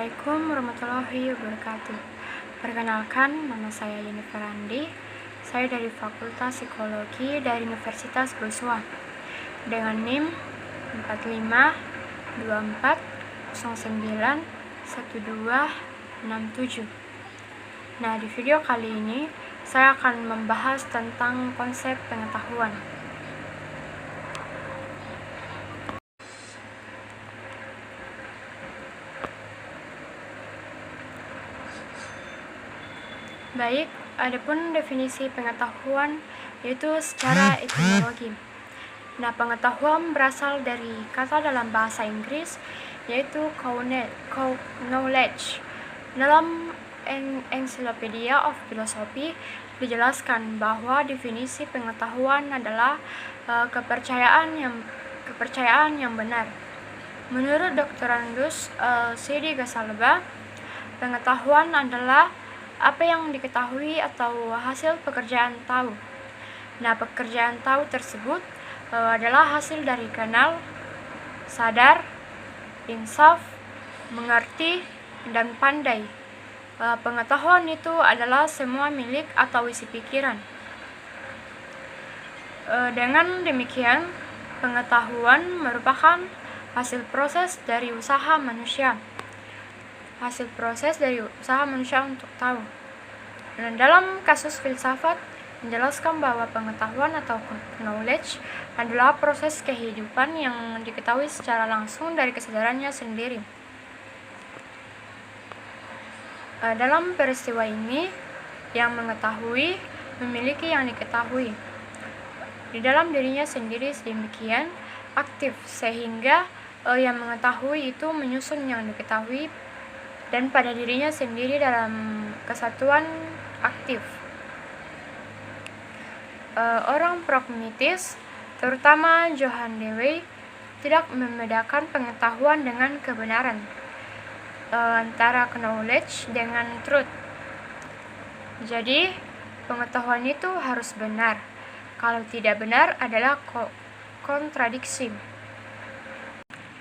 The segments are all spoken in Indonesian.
Assalamualaikum warahmatullahi wabarakatuh. Perkenalkan, nama saya Jennifer Andi. Saya dari Fakultas Psikologi dari Universitas Brusua dengan NIM 4524091267. Nah, di video kali ini saya akan membahas tentang konsep pengetahuan. Baik, adapun definisi pengetahuan yaitu secara etimologi. Nah, pengetahuan berasal dari kata dalam bahasa Inggris yaitu knowledge. Dalam Encyclopedia of Philosophy dijelaskan bahwa definisi pengetahuan adalah kepercayaan yang benar. Menurut Dr. Andus Sidi Gasalba, pengetahuan adalah apa yang diketahui atau hasil pekerjaan tahu. Nah, pekerjaan tahu tersebut adalah hasil dari kenal, sadar, insaf, mengerti, dan pandai. Pengetahuan itu adalah semua milik atau isi pikiran. Dengan demikian, pengetahuan merupakan hasil proses dari usaha manusia untuk tahu. Dan dalam kasus filsafat menjelaskan bahwa pengetahuan atau knowledge adalah proses kehidupan yang diketahui secara langsung dari kesadarannya sendiri. Dalam peristiwa ini, yang mengetahui memiliki yang diketahui di dalam dirinya sendiri sedemikian aktif sehingga yang mengetahui itu menyusun yang diketahui dan pada dirinya sendiri dalam kesatuan aktif. Orang pragmatis, terutama Johann Dewey, tidak membedakan pengetahuan dengan kebenaran, antara knowledge dengan truth. Jadi, pengetahuan itu harus benar. Kalau tidak benar adalah kontradiksi.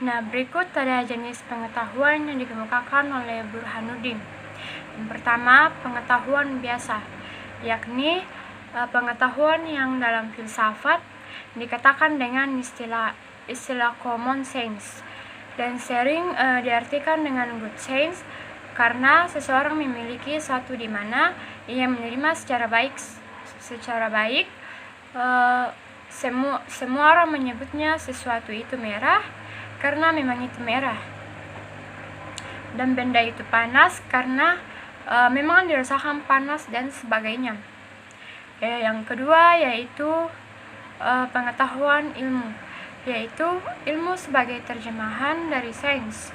Nah, berikut ada jenis pengetahuan yang dikemukakan oleh Burhanuddin. Yang pertama, pengetahuan biasa, yakni pengetahuan yang dalam filsafat dikatakan dengan istilah common sense dan sering diartikan dengan good sense karena seseorang memiliki suatu di mana ia menerima secara baik. Semua orang menyebutnya sesuatu itu merah karena memang itu merah, dan benda itu panas karena memang dirasakan panas dan sebagainya. Yang kedua yaitu pengetahuan ilmu, yaitu ilmu sebagai terjemahan dari sains.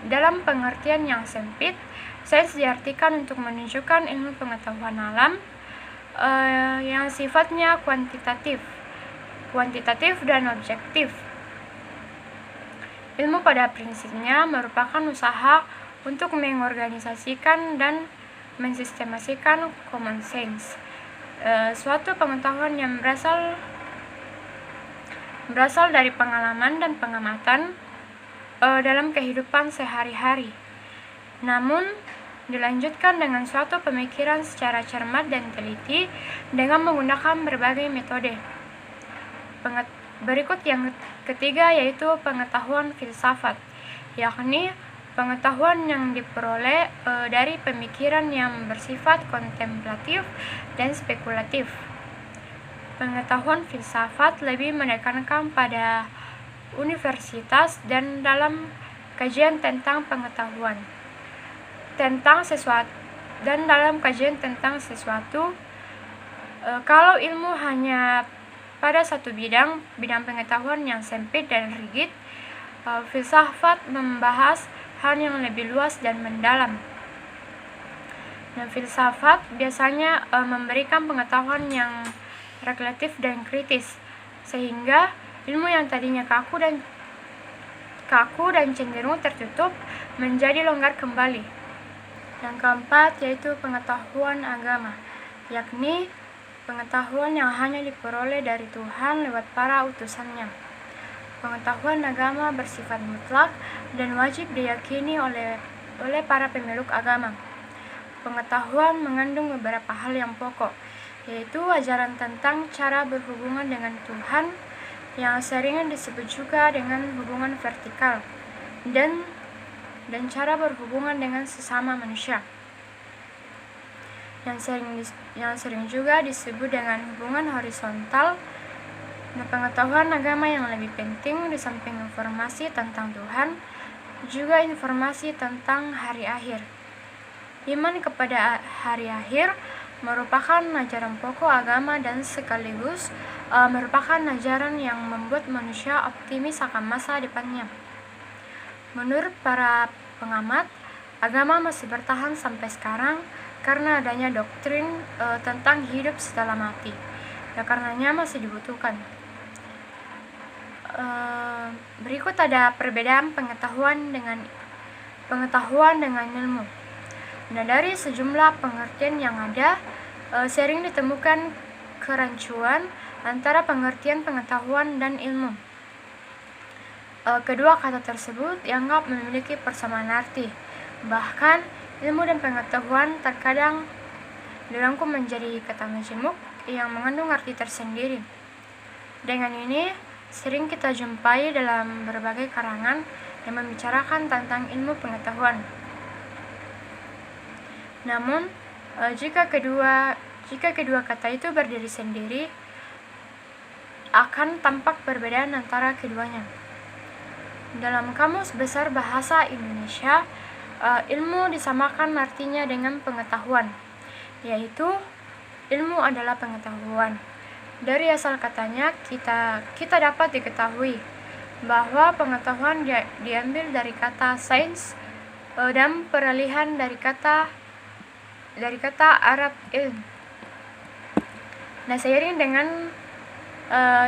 Dalam pengertian yang sempit, sains diartikan untuk menunjukkan ilmu pengetahuan alam yang sifatnya kuantitatif dan objektif. Ilmu pada prinsipnya merupakan usaha untuk mengorganisasikan dan mensistemasikan common sense, suatu pengetahuan yang berasal dari pengalaman dan pengamatan dalam kehidupan sehari-hari, namun dilanjutkan dengan suatu pemikiran secara cermat dan teliti dengan menggunakan berbagai metode. Berikut yang ketiga yaitu pengetahuan filsafat, yakni pengetahuan yang diperoleh dari pemikiran yang bersifat kontemplatif dan spekulatif. Pengetahuan filsafat lebih menekankan pada universitas dan dalam kajian tentang pengetahuan tentang sesuatu kalau ilmu hanya pada satu bidang pengetahuan yang sempit dan rigid, filsafat membahas hal yang lebih luas dan mendalam. Dan filsafat biasanya memberikan pengetahuan yang reflektif dan kritis, sehingga ilmu yang tadinya kaku dan cenderung tertutup menjadi longgar kembali. Yang keempat yaitu pengetahuan agama, yakni pengetahuan yang hanya diperoleh dari Tuhan lewat para utusannya. Pengetahuan agama bersifat mutlak dan wajib diyakini oleh para pemeluk agama. Pengetahuan mengandung beberapa hal yang pokok, yaitu ajaran tentang cara berhubungan dengan Tuhan yang sering disebut juga dengan hubungan vertikal, dan cara berhubungan dengan sesama manusia yang sering juga disebut dengan hubungan horizontal. Nah, pengetahuan agama yang lebih penting di samping informasi tentang Tuhan, juga informasi tentang hari akhir. Iman kepada hari akhir merupakan ajaran pokok agama dan sekaligus merupakan ajaran yang membuat manusia optimis akan masa depannya. Menurut para pengamat, agama masih bertahan sampai sekarang karena adanya doktrin tentang hidup setelah mati. Ya, karenanya masih dibutuhkan. Berikut ada perbedaan pengetahuan dengan ilmu. Nah, dari sejumlah pengertian yang ada, sering ditemukan kerancuan antara pengertian pengetahuan dan ilmu. Kedua kata tersebut dianggap memiliki persamaan arti. Bahkan, ilmu dan pengetahuan terkadang dirangkum menjadi kata majemuk yang mengandung arti tersendiri. Dengan ini, sering kita jumpai dalam berbagai karangan yang membicarakan tentang ilmu pengetahuan. Namun, jika kedua kata itu berdiri sendiri, akan tampak perbedaan antara keduanya. Dalam Kamus Besar Bahasa Indonesia, ilmu disamakan artinya dengan pengetahuan, yaitu ilmu adalah pengetahuan. Dari asal katanya, kita dapat diketahui bahwa pengetahuan diambil dari kata sains dan peralihan dari kata Arab ilm. Nah, seiring dengan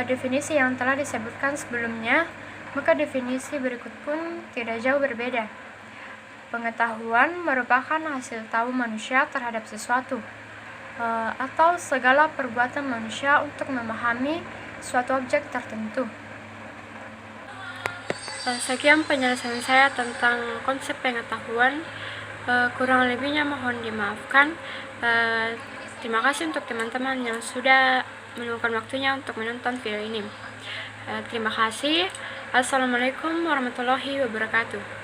definisi yang telah disebutkan sebelumnya, maka definisi berikut pun tidak jauh berbeda. Pengetahuan merupakan hasil tahu manusia terhadap sesuatu atau segala perbuatan manusia untuk memahami suatu objek tertentu. Sekian penjelasan saya tentang konsep pengetahuan. Kurang lebihnya mohon dimaafkan. Terima kasih untuk teman-teman yang sudah meluangkan waktunya untuk menonton video ini. Terima kasih. Assalamualaikum warahmatullahi wabarakatuh.